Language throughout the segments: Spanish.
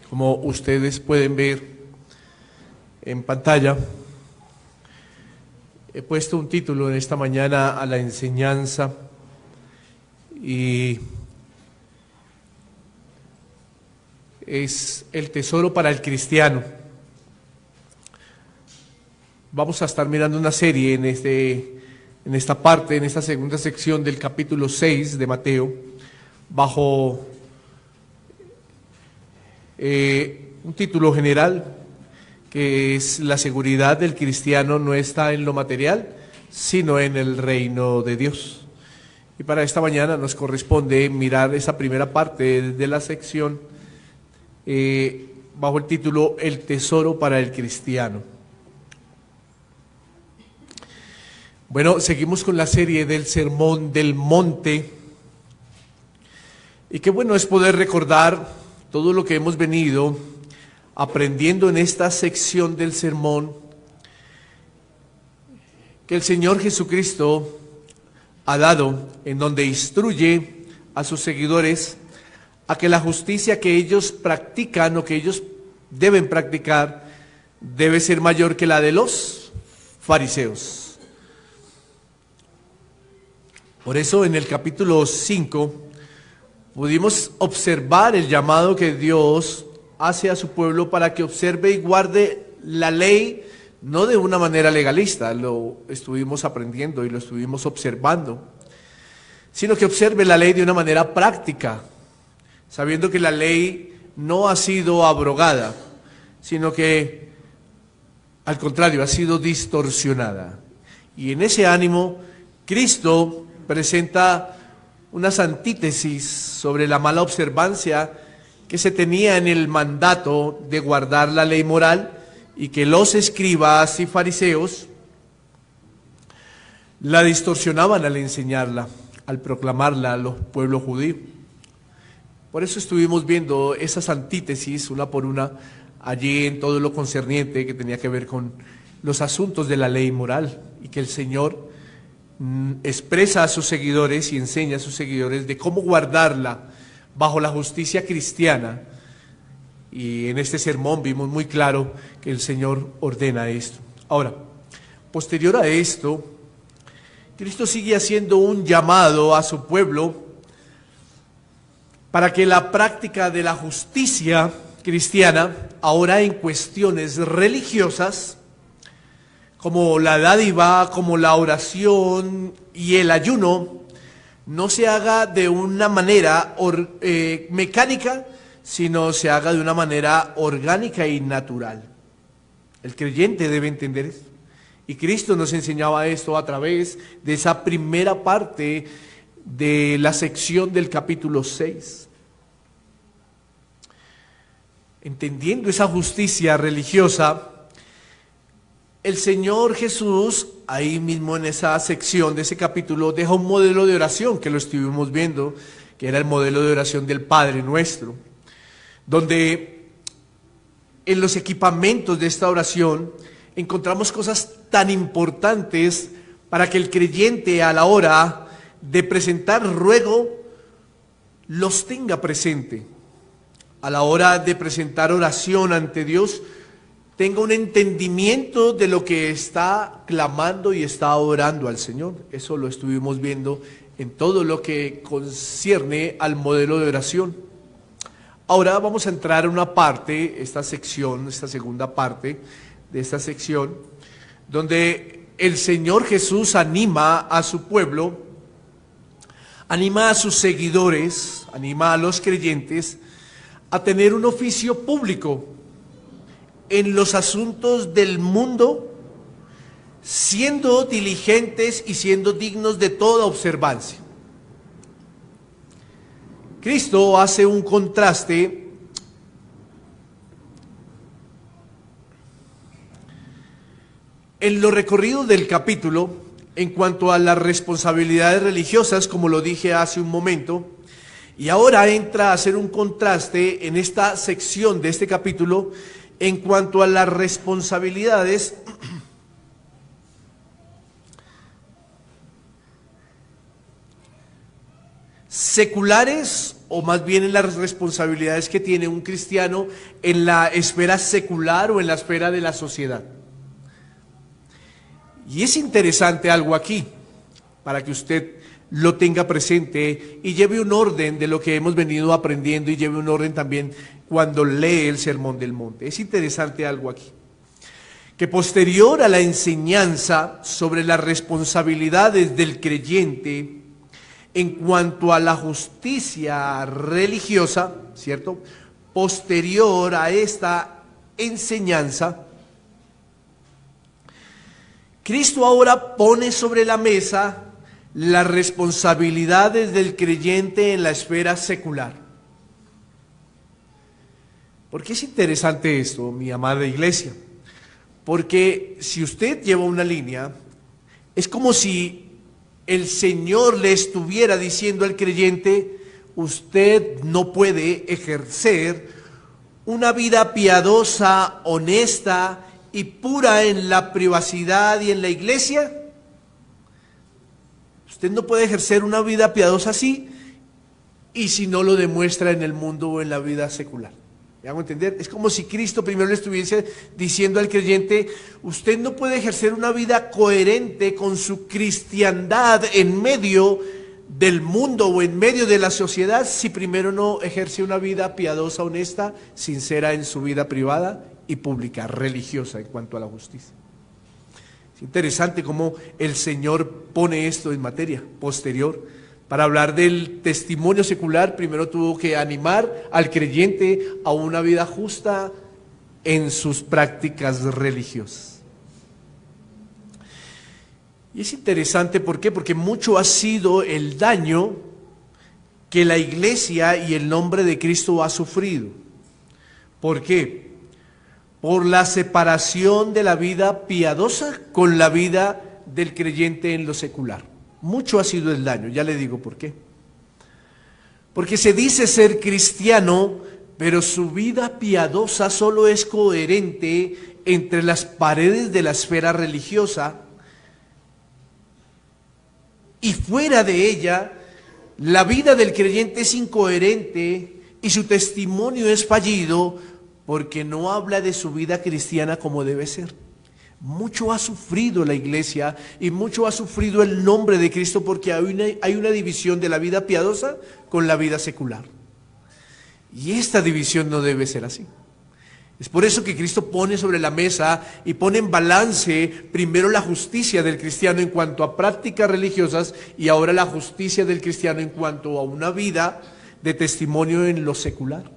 Como ustedes pueden ver en pantalla, he puesto un título en esta mañana a la enseñanza y es el tesoro para el cristiano. Vamos a estar mirando una serie en esta parte, en esta segunda sección del capítulo 6 de Mateo, bajo un título general, que es: la seguridad del cristiano no está en lo material, sino en el reino de Dios. Y para esta mañana nos corresponde mirar esa primera parte de la sección bajo el título El tesoro para el cristiano. Bueno, seguimos con la serie del Sermón del Monte, y qué bueno es poder recordar todo lo que hemos venido aprendiendo en esta sección del sermón, que el Señor Jesucristo ha dado, en donde instruye a sus seguidores a que la justicia que ellos practican o que ellos deben practicar debe ser mayor que la de los fariseos. Por eso en el capítulo 5 pudimos observar el llamado que Dios hace a su pueblo para que observe y guarde la ley, no de una manera legalista, lo estuvimos aprendiendo y lo estuvimos observando, sino que observe la ley de una manera práctica, sabiendo que la ley no ha sido abrogada, sino que al contrario ha sido distorsionada. Y en ese ánimo Cristo presenta unas antítesis sobre la mala observancia que se tenía en el mandato de guardar la ley moral, y que los escribas y fariseos la distorsionaban al enseñarla, al proclamarla a los pueblos judíos. Por eso estuvimos viendo esas antítesis una por una allí en todo lo concerniente que tenía que ver con los asuntos de la ley moral, y que el Señor expresa a sus seguidores y enseña a sus seguidores de cómo guardarla bajo la justicia cristiana. Y en este sermón vimos muy claro que el Señor ordena esto. Ahora, posterior a esto, Cristo sigue haciendo un llamado a su pueblo para que la práctica de la justicia cristiana, ahora en cuestiones religiosas, como la dádiva, como la oración y el ayuno, no se haga de una manera mecánica, sino se haga de una manera orgánica y natural. El creyente debe entender esto. Y Cristo nos enseñaba esto a través de esa primera parte de la sección del capítulo 6. Entendiendo esa justicia religiosa, el Señor Jesús, ahí mismo en esa sección de ese capítulo, deja un modelo de oración que lo estuvimos viendo, que era el modelo de oración del Padre Nuestro, donde en los equipamientos de esta oración encontramos cosas tan importantes para que el creyente, a la hora de presentar ruego, los tenga presente. A la hora de presentar oración ante Dios, tenga un entendimiento de lo que está clamando y está orando al Señor. Eso lo estuvimos viendo en todo lo que concierne al modelo de oración. Ahora vamos a entrar a una parte, esta sección, esta segunda parte de esta sección, donde el Señor Jesús anima a su pueblo, anima a sus seguidores, anima a los creyentes a tener un oficio público en los asuntos del mundo, siendo diligentes y siendo dignos de toda observancia. Cristo hace un contraste en lo recorrido del capítulo en cuanto a las responsabilidades religiosas, como lo dije hace un momento, y ahora entra a hacer un contraste en esta sección de este capítulo en cuanto a las responsabilidades seculares o más bien en las responsabilidades que tiene un cristiano en la esfera secular o en la esfera de la sociedad. Y es interesante algo aquí, para que usted lo tenga presente y lleve un orden de lo que hemos venido aprendiendo y lleve un orden también cuando lee el Sermón del Monte. Es interesante algo aquí, que posterior a la enseñanza sobre las responsabilidades del creyente en cuanto a la justicia religiosa, ¿cierto? Posterior a esta enseñanza, Cristo ahora pone sobre la mesa las responsabilidades del creyente en la esfera secular. ¿Por qué es interesante esto, mi amada iglesia? Porque si usted lleva una línea, es como si el Señor le estuviera diciendo al creyente: usted no puede ejercer una vida piadosa, honesta y pura en la privacidad y en la iglesia. Usted no puede ejercer una vida piadosa así, y si no lo demuestra en el mundo o en la vida secular. ¿Me hago entender? Es como si Cristo primero le estuviese diciendo al creyente: usted no puede ejercer una vida coherente con su cristiandad en medio del mundo o en medio de la sociedad si primero no ejerce una vida piadosa, honesta, sincera en su vida privada y pública, religiosa en cuanto a la justicia. Es interesante cómo el Señor pone esto en materia posterior. Para hablar del testimonio secular, primero tuvo que animar al creyente a una vida justa en sus prácticas religiosas. Y es interesante, ¿por qué? Porque mucho ha sido el daño que la iglesia y el nombre de Cristo ha sufrido. ¿Por qué? Por la separación de la vida piadosa con la vida del creyente en lo secular. Mucho ha sido el daño, ya le digo por qué. Porque se dice ser cristiano, pero su vida piadosa solo es coherente entre las paredes de la esfera religiosa, y fuera de ella, la vida del creyente es incoherente y su testimonio es fallido porque no habla de su vida cristiana como debe ser. Mucho ha sufrido la iglesia y mucho ha sufrido el nombre de Cristo porque hay una división de la vida piadosa con la vida secular. Y esta división no debe ser así. Es por eso que Cristo pone sobre la mesa y pone en balance primero la justicia del cristiano en cuanto a prácticas religiosas y ahora la justicia del cristiano en cuanto a una vida de testimonio en lo secular.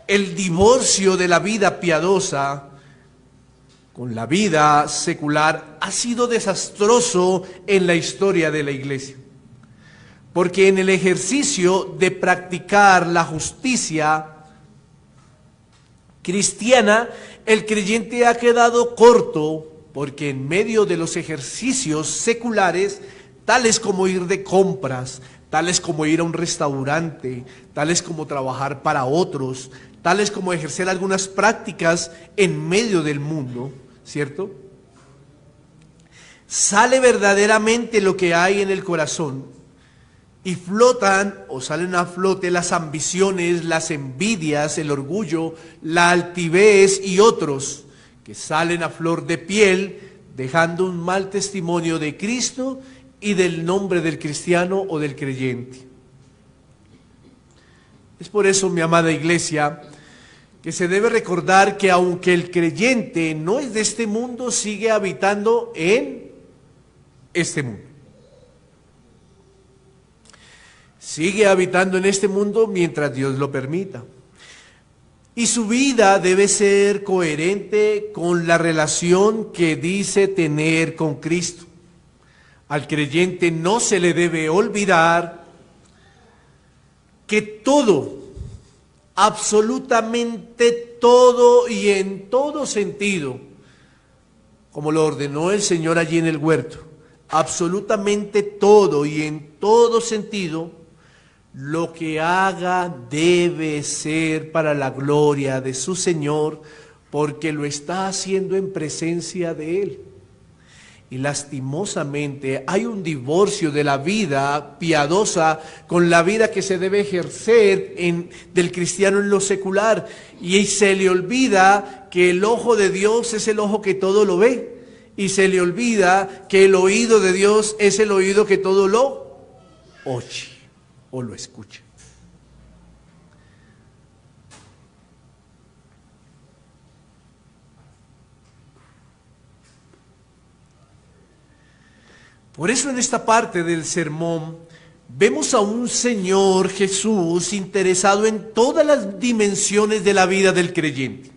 El divorcio de la vida piadosa con la vida secular ha sido desastroso en la historia de la iglesia. Porque en el ejercicio de practicar la justicia cristiana, el creyente ha quedado corto, porque en medio de los ejercicios seculares, tales como ir de compras, tales como ir a un restaurante, tales como trabajar para otros, tales como ejercer algunas prácticas en medio del mundo, ¿cierto? Sale verdaderamente lo que hay en el corazón y flotan o salen a flote las ambiciones, las envidias, el orgullo, la altivez y otros que salen a flor de piel, dejando un mal testimonio de Cristo y del nombre del cristiano o del creyente. Es por eso, mi amada iglesia, que se debe recordar que aunque el creyente no es de este mundo, sigue habitando en este mundo. Sigue habitando en este mundo mientras Dios lo permita. Y su vida debe ser coherente con la relación que dice tener con Cristo. Al creyente no se le debe olvidar que todo, absolutamente todo y en todo sentido, como lo ordenó el Señor allí en el huerto, absolutamente todo y en todo sentido, lo que haga debe ser para la gloria de su Señor, porque lo está haciendo en presencia de Él. Y lastimosamente hay un divorcio de la vida piadosa con la vida que se debe ejercer del cristiano en lo secular. Y se le olvida que el ojo de Dios es el ojo que todo lo ve. Y se le olvida que el oído de Dios es el oído que todo lo oye o lo escucha. Por eso en esta parte del sermón vemos a un Señor Jesús interesado en todas las dimensiones de la vida del creyente,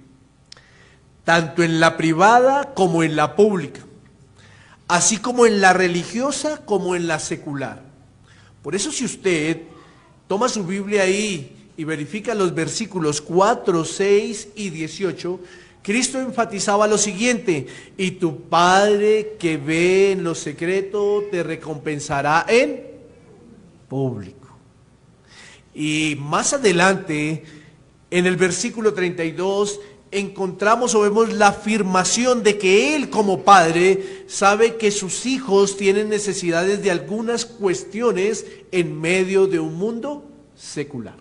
tanto en la privada como en la pública, así como en la religiosa como en la secular. Por eso si usted toma su Biblia ahí y verifica los versículos 4, 6 y 18, Cristo enfatizaba lo siguiente: y tu Padre que ve en lo secreto te recompensará en público. Y más adelante, en el versículo 32, encontramos o vemos la afirmación de que Él como Padre sabe que sus hijos tienen necesidades de algunas cuestiones en medio de un mundo secular.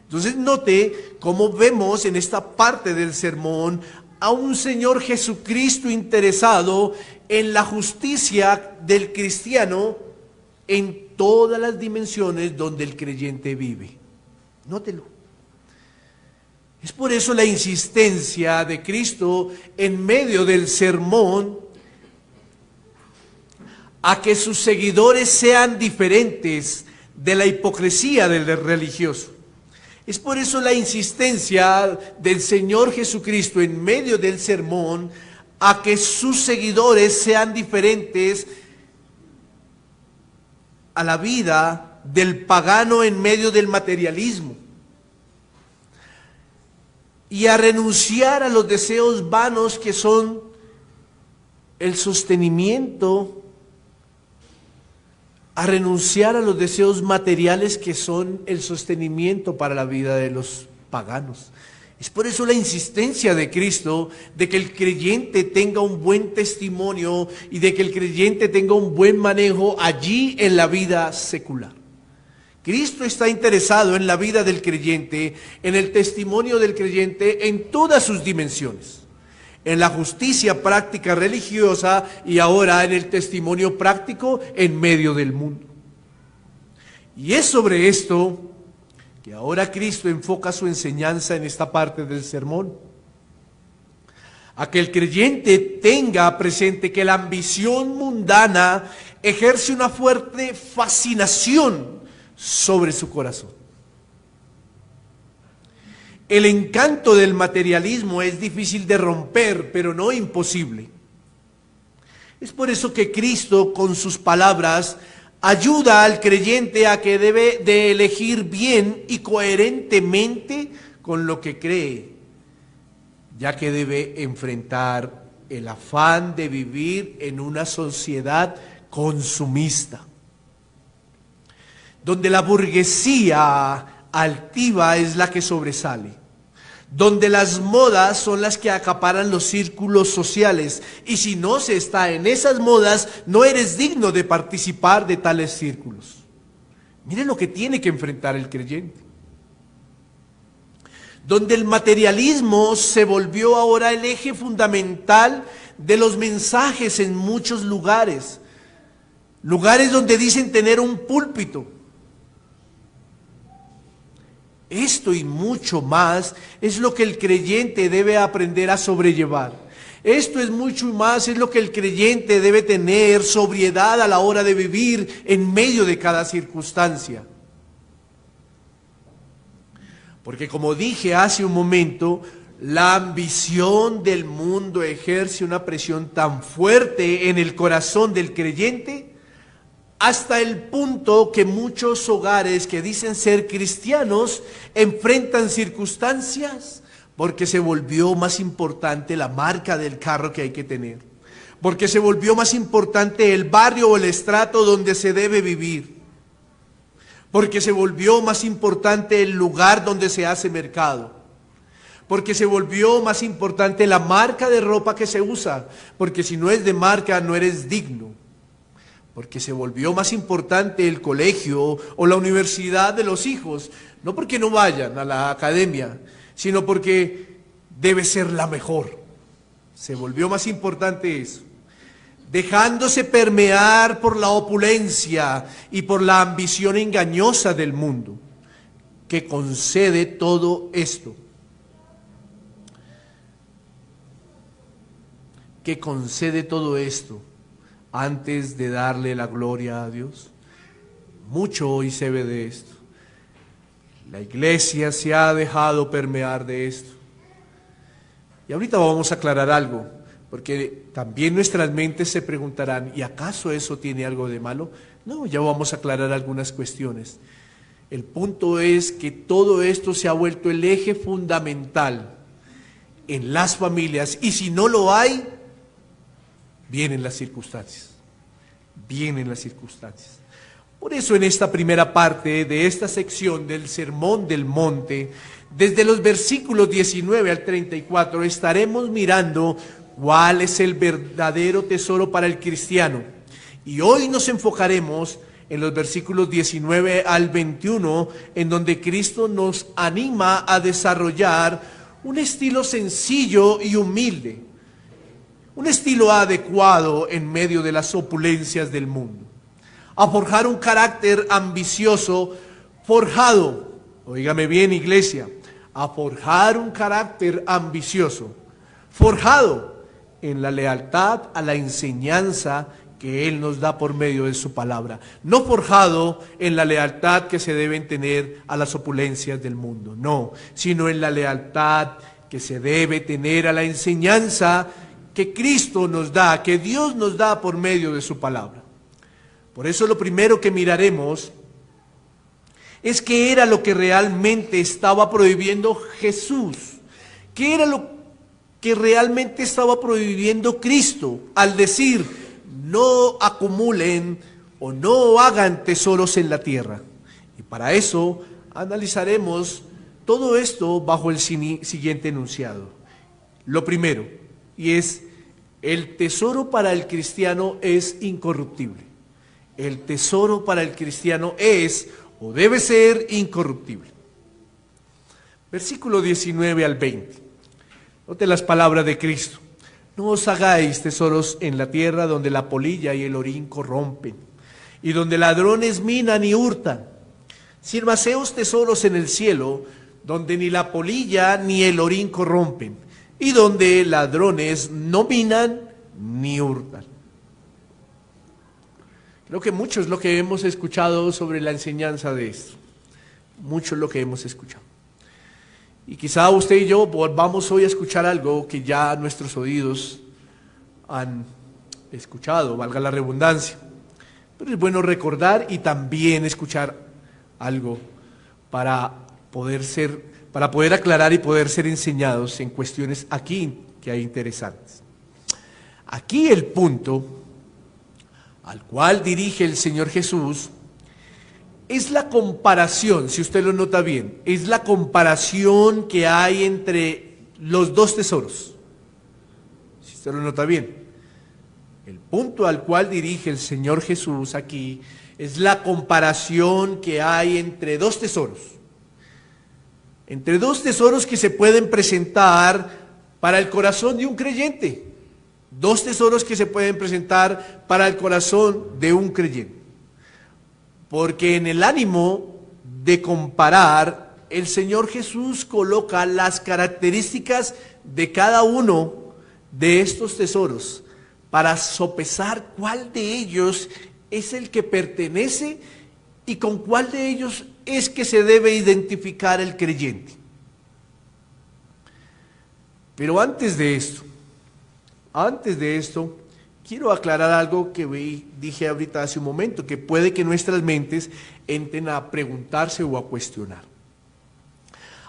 Entonces note cómo vemos en esta parte del sermón a un Señor Jesucristo interesado en la justicia del cristiano en todas las dimensiones donde el creyente vive. Nótelo. Es por eso la insistencia de Cristo en medio del sermón a que sus seguidores sean diferentes de la hipocresía del religioso. Es por eso la insistencia del Señor Jesucristo en medio del sermón a que sus seguidores sean diferentes a la vida del pagano en medio del materialismo y a renunciar a los deseos vanos que son el sostenimiento, a renunciar a los deseos materiales que son el sostenimiento para la vida de los paganos. Es por eso la insistencia de Cristo de que el creyente tenga un buen testimonio y de que el creyente tenga un buen manejo allí en la vida secular. Cristo está interesado en la vida del creyente, en el testimonio del creyente en todas sus dimensiones. En la justicia práctica religiosa y ahora en el testimonio práctico en medio del mundo. Y es sobre esto que ahora Cristo enfoca su enseñanza en esta parte del sermón. A que el creyente tenga presente que la ambición mundana ejerce una fuerte fascinación sobre su corazón. El encanto del materialismo es difícil de romper, pero no imposible. Es por eso que Cristo, con sus palabras, ayuda al creyente a que debe de elegir bien y coherentemente con lo que cree, ya que debe enfrentar el afán de vivir en una sociedad consumista, donde la burguesía altiva es la que sobresale, donde las modas son las que acaparan los círculos sociales, y si no se está en esas modas, no eres digno de participar de tales círculos. Miren lo que tiene que enfrentar el creyente. Donde el materialismo se volvió ahora el eje fundamental de los mensajes en muchos lugares, lugares donde dicen tener un púlpito. Esto y mucho más es lo que el creyente debe aprender a sobrellevar. Esto es mucho más, es lo que el creyente debe tener sobriedad a la hora de vivir en medio de cada circunstancia. Porque como dije hace un momento, la ambición del mundo ejerce una presión tan fuerte en el corazón del creyente hasta el punto que muchos hogares que dicen ser cristianos enfrentan circunstancias porque se volvió más importante la marca del carro que hay que tener, porque se volvió más importante el barrio o el estrato donde se debe vivir, porque se volvió más importante el lugar donde se hace mercado, porque se volvió más importante la marca de ropa que se usa, porque si no es de marca no eres digno, porque se volvió más importante el colegio o la universidad de los hijos, no porque no vayan a la academia, sino porque debe ser la mejor. Se volvió más importante eso, dejándose permear por la opulencia y por la ambición engañosa del mundo, que concede todo esto. Que concede todo esto antes de darle la gloria a Dios. Mucho hoy se ve de esto. La iglesia se ha dejado permear de esto. Y ahorita vamos a aclarar algo, porque también nuestras mentes se preguntarán, ¿y acaso eso tiene algo de malo? No, ya vamos a aclarar algunas cuestiones. El punto es que todo esto se ha vuelto el eje fundamental en las familias, y si no lo hay, vienen las circunstancias, vienen las circunstancias. Por eso en esta primera parte de esta sección del Sermón del Monte, desde los versículos 19 al 34, estaremos mirando cuál es el verdadero tesoro para el cristiano. Y hoy nos enfocaremos en los versículos 19 al 21, en donde Cristo nos anima a desarrollar un estilo sencillo y humilde, un estilo adecuado en medio de las opulencias del mundo, a forjar un carácter ambicioso, forjado, óigame bien iglesia, a forjar un carácter ambicioso, forjado en la lealtad a la enseñanza que Él nos da por medio de su palabra, no forjado en la lealtad que se deben tener a las opulencias del mundo, no, sino en la lealtad que se debe tener a la enseñanza que Cristo nos da, que Dios nos da por medio de su palabra. Por eso lo primero que miraremos es qué era lo que realmente estaba prohibiendo Jesús, qué era lo que realmente estaba prohibiendo Cristo al decir, no acumulen o no hagan tesoros en la tierra. Y para eso analizaremos todo esto bajo el siguiente enunciado. Lo primero, y es, el tesoro para el cristiano es incorruptible. El tesoro para el cristiano es o debe ser incorruptible. Versículo 19 al 20. Note las palabras de Cristo. No os hagáis tesoros en la tierra donde la polilla y el orín corrompen, y donde ladrones minan y hurtan. Sino haceos tesoros en el cielo, donde ni la polilla ni el orín corrompen, y donde ladrones no minan ni hurtan. Creo que mucho es lo que hemos escuchado sobre la enseñanza de esto. Mucho es lo que hemos escuchado. Y quizá usted y yo volvamos hoy a escuchar algo que ya nuestros oídos han escuchado, valga la redundancia. Pero es bueno recordar y también escuchar algo para poder aclarar y poder ser enseñados en cuestiones aquí que hay interesantes. Aquí el punto al cual dirige el Señor Jesús es la comparación, si usted lo nota bien, es la comparación que hay entre los dos tesoros. Si usted lo nota bien, el punto al cual dirige el Señor Jesús aquí es la comparación que hay entre dos tesoros. Entre dos tesoros que se pueden presentar para el corazón de un creyente. Dos tesoros que se pueden presentar para el corazón de un creyente. Porque en el ánimo de comparar, el Señor Jesús coloca las características de cada uno de estos tesoros para sopesar cuál de ellos es el que pertenece y con cuál de ellos es que se debe identificar el creyente. Pero antes de esto, quiero aclarar algo que dije ahorita hace un momento, que puede que nuestras mentes entren a preguntarse o a cuestionar.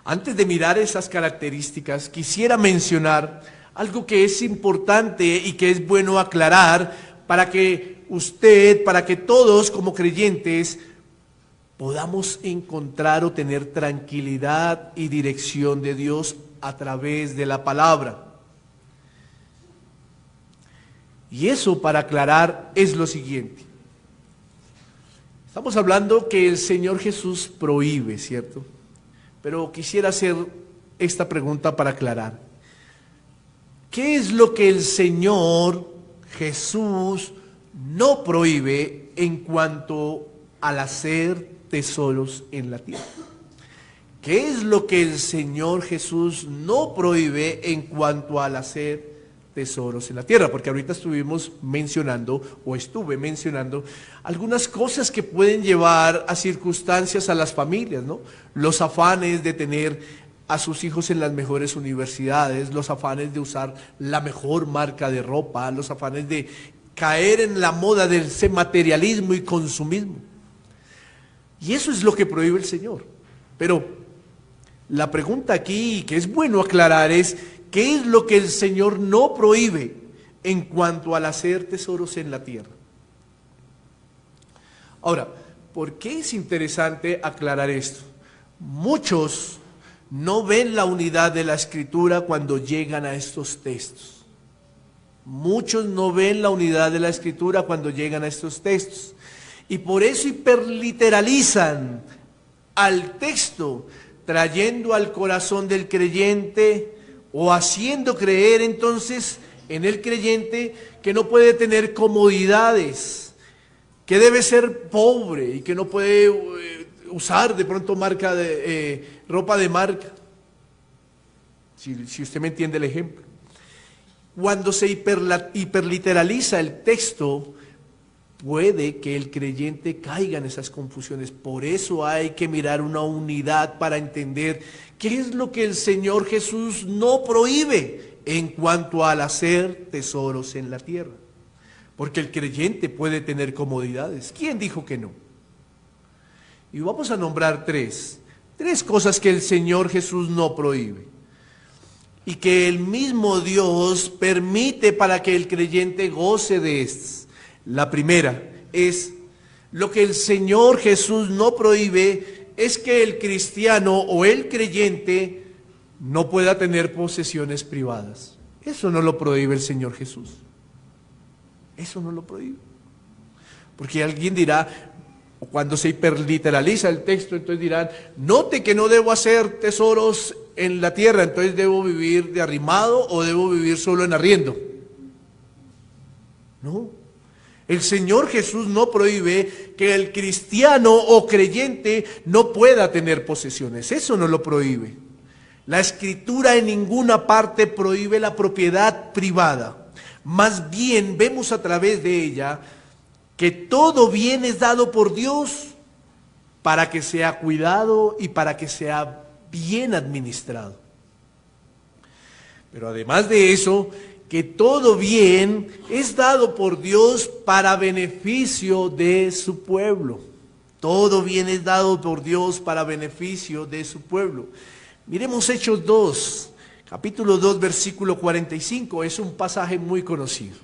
Antes de mirar esas características, quisiera mencionar algo que es importante y que es bueno aclarar para que usted, para que todos como creyentes podamos encontrar o tener tranquilidad y dirección de Dios a través de la palabra. Y eso, para aclarar, es lo siguiente. Estamos hablando que el Señor Jesús prohíbe, ¿cierto? Pero quisiera hacer esta pregunta para aclarar. ¿Qué es lo que el Señor Jesús no prohíbe en cuanto al hacer tesoros en la tierra? ¿Qué es lo que el Señor Jesús no prohíbe en cuanto al hacer tesoros en la tierra? Porque ahorita estuve mencionando algunas cosas que pueden llevar a circunstancias a las familias, ¿no? Los afanes de tener a sus hijos en las mejores universidades, los afanes de usar la mejor marca de ropa, los afanes de caer en la moda del materialismo y consumismo. Y eso es lo que prohíbe el Señor. Pero la pregunta aquí, que es bueno aclarar, es ¿qué es lo que el Señor no prohíbe en cuanto al hacer tesoros en la tierra? Ahora, ¿por qué es interesante aclarar esto? Muchos no ven la unidad de la Escritura cuando llegan a estos textos. Muchos no ven la unidad de la Escritura cuando llegan a estos textos. Y por eso hiperliteralizan al texto, trayendo al corazón del creyente o haciendo creer entonces en el creyente que no puede tener comodidades, que debe ser pobre y que no puede usar de pronto ropa de marca. Si usted me entiende el ejemplo. Cuando se hiperliteraliza el texto, puede que el creyente caiga en esas confusiones. Por eso hay que mirar una unidad para entender qué es lo que el Señor Jesús no prohíbe en cuanto al hacer tesoros en la tierra. Porque el creyente puede tener comodidades. ¿Quién dijo que no? Y vamos a nombrar tres cosas que el Señor Jesús no prohíbe y que el mismo Dios permite para que el creyente goce de estas. La primera es, lo que el Señor Jesús no prohíbe es que el cristiano o el creyente no pueda tener posesiones privadas. Eso no lo prohíbe el Señor Jesús. Eso no lo prohíbe. Porque alguien dirá, cuando se hiperliteraliza el texto, entonces dirán, note que no debo hacer tesoros en la tierra, entonces debo vivir de arrimado o debo vivir solo en arriendo. No, el Señor Jesús no prohíbe que el cristiano o creyente no pueda tener posesiones, eso no lo prohíbe. La Escritura en ninguna parte prohíbe la propiedad privada, más bien vemos a través de ella que todo bien es dado por Dios para que sea cuidado y para que sea bien administrado. Pero además de eso, que todo bien es dado por Dios para beneficio de su pueblo. Todo bien es dado por Dios para beneficio de su pueblo. Miremos Hechos 2, capítulo 2, versículo 45, es un pasaje muy conocido.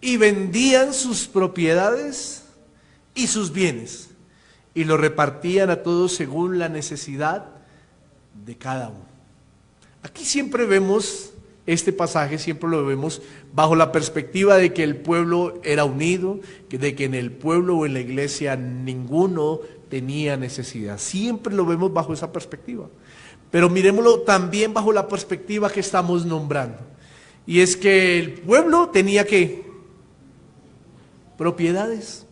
Y vendían sus propiedades y sus bienes, y lo repartían a todos según la necesidad de cada uno. Aquí siempre vemos, este pasaje siempre lo vemos bajo la perspectiva de que el pueblo era unido, de que en el pueblo o en la iglesia ninguno tenía necesidad. Siempre lo vemos bajo esa perspectiva. Pero miremoslo también bajo la perspectiva que estamos nombrando. Y es que el pueblo tenía ¿qué? Propiedades.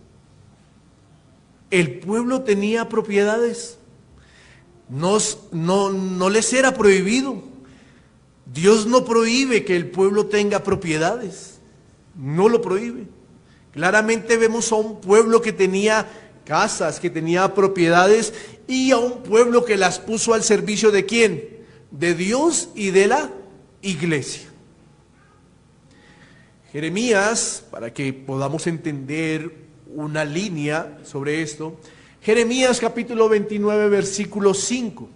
El pueblo tenía propiedades. No les era prohibido. Dios no prohíbe que el pueblo tenga propiedades. No lo prohíbe. Claramente vemos a un pueblo que tenía casas, que tenía propiedades, y a un pueblo que las puso al servicio ¿de quién? De Dios y de la iglesia. Jeremías, para que podamos entender una línea sobre esto, Jeremías capítulo 29, versículo 5.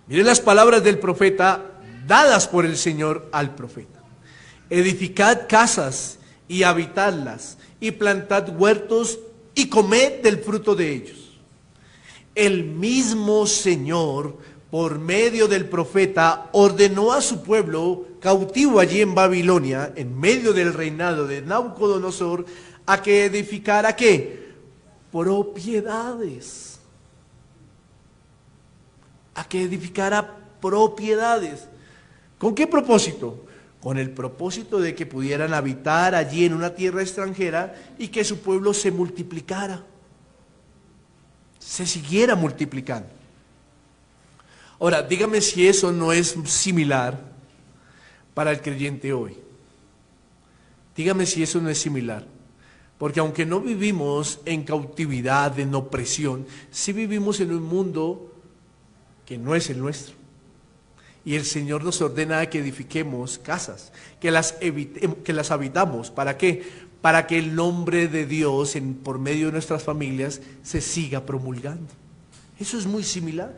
Miren las palabras del profeta dadas por el Señor al profeta. Edificad casas y habitadlas, y plantad huertos y comed del fruto de ellos. El mismo Señor, por medio del profeta, ordenó a su pueblo cautivo allí en Babilonia, en medio del reinado de Nabucodonosor, a que edificara ¿qué? Propiedades. A que edificara propiedades. ¿Con qué propósito? Con el propósito de que pudieran habitar allí en una tierra extranjera y que su pueblo se multiplicara, se siguiera multiplicando. Ahora, dígame si eso no es similar para el creyente hoy. Dígame si eso no es similar. Porque aunque no vivimos en cautividad, en opresión, sí vivimos en un mundo que no es el nuestro. Y el Señor nos ordena que edifiquemos casas, que las habitamos. ¿Para qué? Para que el nombre de Dios por medio de nuestras familias se siga promulgando. Eso es muy similar.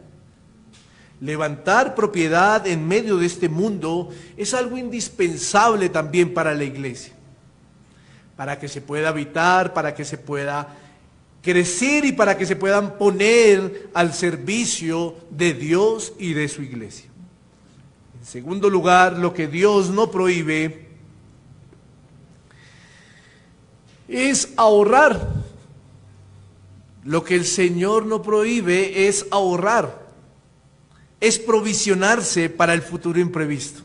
Levantar propiedad en medio de este mundo es algo indispensable también para la iglesia. Para que se pueda habitar, para que se pueda crecer y para que se puedan poner al servicio de Dios y de su iglesia. En segundo lugar, lo que Dios no prohíbe es ahorrar. Lo que el Señor no prohíbe es ahorrar, es provisionarse para el futuro imprevisto.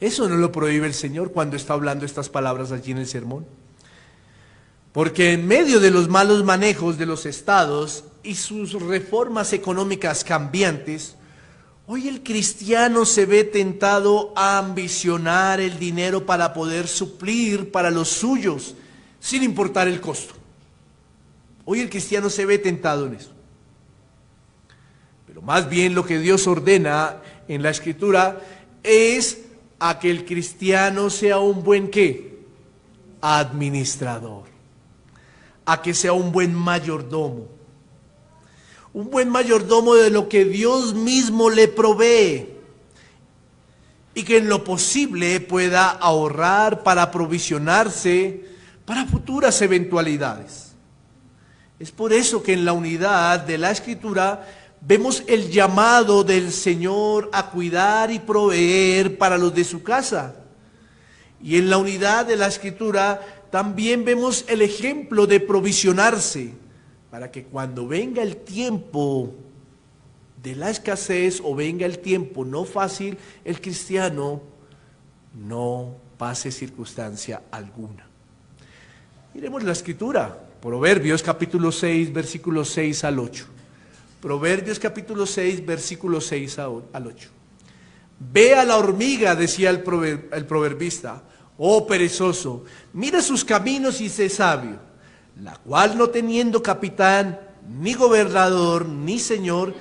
Eso no lo prohíbe el Señor cuando está hablando estas palabras allí en el sermón. Porque en medio de los malos manejos de los estados y sus reformas económicas cambiantes, hoy el cristiano se ve tentado a ambicionar el dinero para poder suplir para los suyos, sin importar el costo. Hoy el cristiano se ve tentado en eso. Pero más bien lo que Dios ordena en la Escritura es a que el cristiano sea un buen ¿qué? Administrador. A que sea un buen mayordomo. Un buen mayordomo de lo que Dios mismo le provee y que en lo posible pueda ahorrar para aprovisionarse para futuras eventualidades. Es por eso que en la unidad de la Escritura vemos el llamado del Señor a cuidar y proveer para los de su casa. Y en la unidad de la Escritura también vemos el ejemplo de provisionarse para que cuando venga el tiempo de la escasez o venga el tiempo no fácil, el cristiano no pase circunstancia alguna. Miremos la Escritura, Proverbios capítulo 6, versículos 6 al 8. Proverbios capítulo 6, versículos 6 al 8. Ve a la hormiga, decía el proverbista, oh perezoso, mira sus caminos y sé sabio, la cual no teniendo capitán, ni gobernador, ni señor,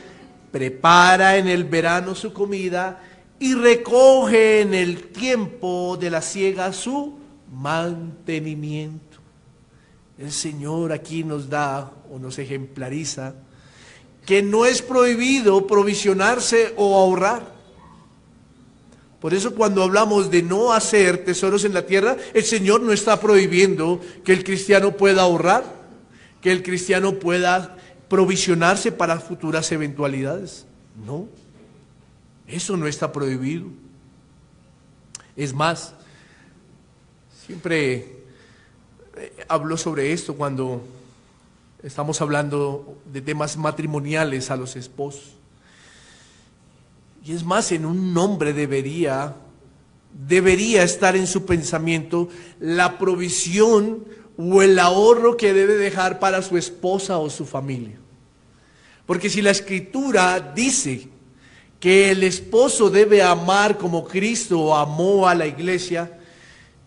prepara en el verano su comida y recoge en el tiempo de la siega su mantenimiento. El Señor aquí nos da o nos ejemplariza que no es prohibido provisionarse o ahorrar. Por eso cuando hablamos de no hacer tesoros en la tierra, el Señor no está prohibiendo que el cristiano pueda ahorrar, que el cristiano pueda provisionarse para futuras eventualidades. No, eso no está prohibido. Es más, siempre hablo sobre esto cuando estamos hablando de temas matrimoniales a los esposos. Y es más, en un hombre debería estar en su pensamiento la provisión o el ahorro que debe dejar para su esposa o su familia. Porque si la Escritura dice que el esposo debe amar como Cristo amó a la iglesia,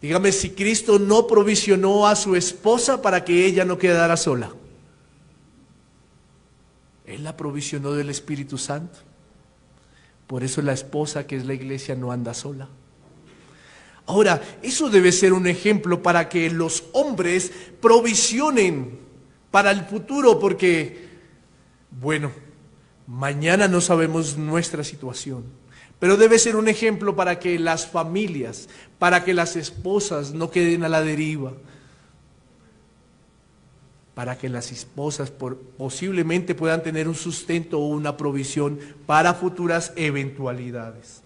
dígame si Cristo no provisionó a su esposa para que ella no quedara sola. Él la provisionó del Espíritu Santo. Por eso la esposa, que es la iglesia, no anda sola. Ahora, eso debe ser un ejemplo para que los hombres provisionen para el futuro, porque, bueno, mañana no sabemos nuestra situación, pero debe ser un ejemplo para que las familias, para que las esposas no queden a la deriva. para que las esposas posiblemente puedan tener un sustento o una provisión para futuras eventualidades.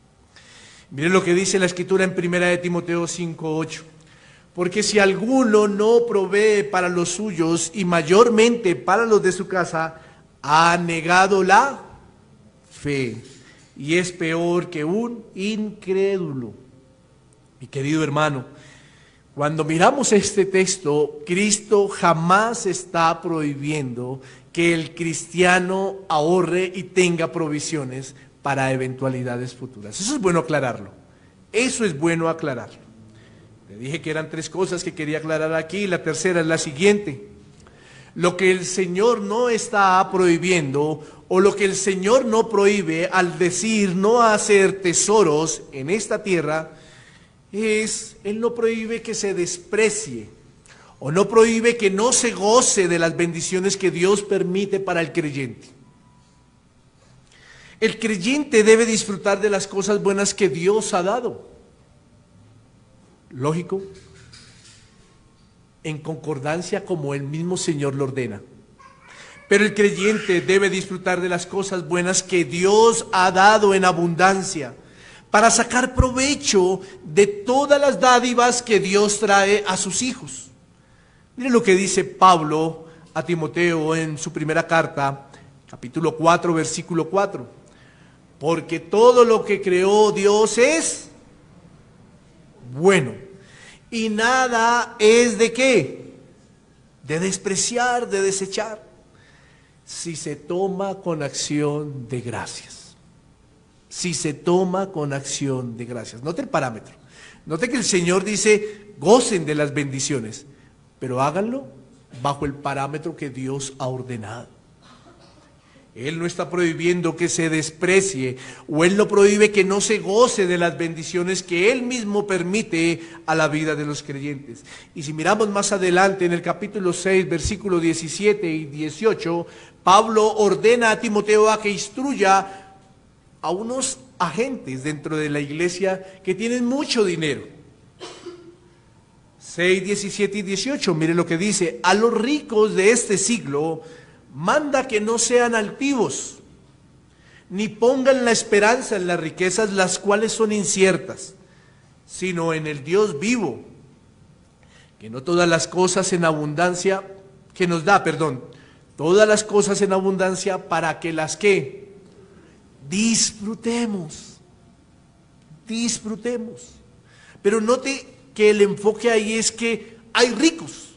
Miren lo que dice la Escritura en 1 de Timoteo 5:8. Porque si alguno no provee para los suyos y mayormente para los de su casa, ha negado la fe y es peor que un incrédulo. Mi querido hermano, cuando miramos este texto, Cristo jamás está prohibiendo que el cristiano ahorre y tenga provisiones para eventualidades futuras. Eso es bueno aclararlo. Eso es bueno aclararlo. Le dije que eran 3 cosas que quería aclarar aquí. La tercera es la siguiente. Lo que el Señor no está prohibiendo, o lo que el Señor no prohíbe al decir no hacer tesoros en esta tierra, Él no prohíbe que se desprecie, o no prohíbe que no se goce de las bendiciones que Dios permite para el creyente. El creyente debe disfrutar de las cosas buenas que Dios ha dado. Lógico, en concordancia como el mismo Señor lo ordena. Pero el creyente debe disfrutar de las cosas buenas que Dios ha dado en abundancia, para sacar provecho de todas las dádivas que Dios trae a sus hijos. Miren lo que dice Pablo a Timoteo en su primera carta, capítulo 4, versículo 4. Porque todo lo que creó Dios es bueno, y nada es de qué, de despreciar, de desechar, si se toma con acción de gracias. Si se toma con acción de gracias. Note el parámetro. Note que el Señor dice, gocen de las bendiciones, pero háganlo bajo el parámetro que Dios ha ordenado. Él no está prohibiendo que se desprecie, o Él no prohíbe que no se goce de las bendiciones que Él mismo permite a la vida de los creyentes. Y si miramos más adelante en el capítulo 6, versículos 17 y 18, Pablo ordena a Timoteo a que instruya a unos agentes dentro de la iglesia que tienen mucho dinero. 6, 17 y 18, mire lo que dice: a los ricos de este siglo manda que no sean altivos, ni pongan la esperanza en las riquezas, las cuales son inciertas, sino en el Dios vivo, que no todas las cosas en abundancia, que nos da, todas las cosas en abundancia para que las que disfrutemos. Pero note que el enfoque ahí es que hay ricos.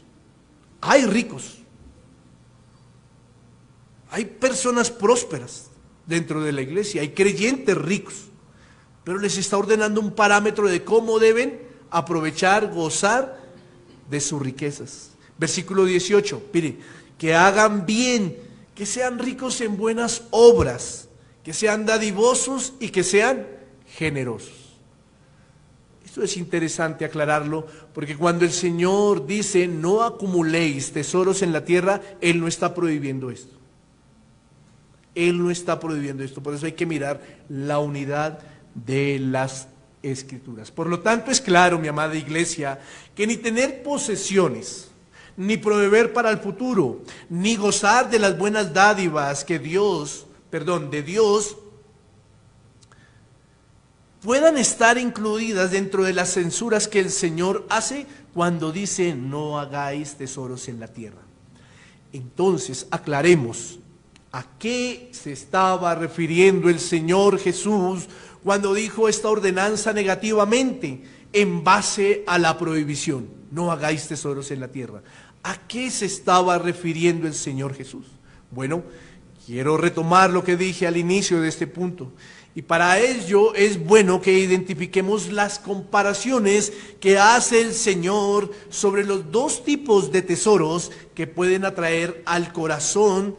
Hay personas prósperas dentro de la iglesia, hay creyentes ricos, pero les está ordenando un parámetro de cómo deben aprovechar, gozar de sus riquezas. Versículo 18, mire, que hagan bien, que sean ricos en buenas obras, que sean dadivosos y que sean generosos. Esto es interesante aclararlo, porque cuando el Señor dice no acumuléis tesoros en la tierra, Él no está prohibiendo esto. Por eso hay que mirar la unidad de las Escrituras. Por lo tanto, es claro, mi amada iglesia, que ni tener posesiones, ni proveer para el futuro, ni gozar de las buenas dádivas de Dios, puedan estar incluidas dentro de las censuras que el Señor hace cuando dice no hagáis tesoros en la tierra. Entonces, aclaremos a qué se estaba refiriendo el Señor Jesús cuando dijo esta ordenanza negativamente en base a la prohibición, no hagáis tesoros en la tierra. ¿A qué se estaba refiriendo el Señor Jesús? Bueno, quiero retomar lo que dije al inicio de este punto. Y para ello es bueno que identifiquemos las comparaciones que hace el Señor sobre los 2 tipos de tesoros que pueden atraer al corazón,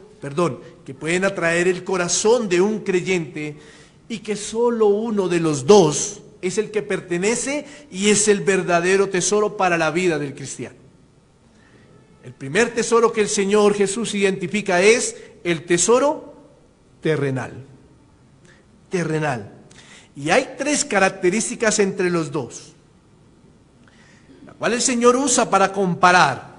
que pueden atraer el corazón de un creyente, y que solo uno de los 2 es el que pertenece y es el verdadero tesoro para la vida del cristiano. El primer tesoro que el Señor Jesús identifica es el tesoro terrenal. Y hay 3 características entre los 2, la cual el Señor usa para comparar.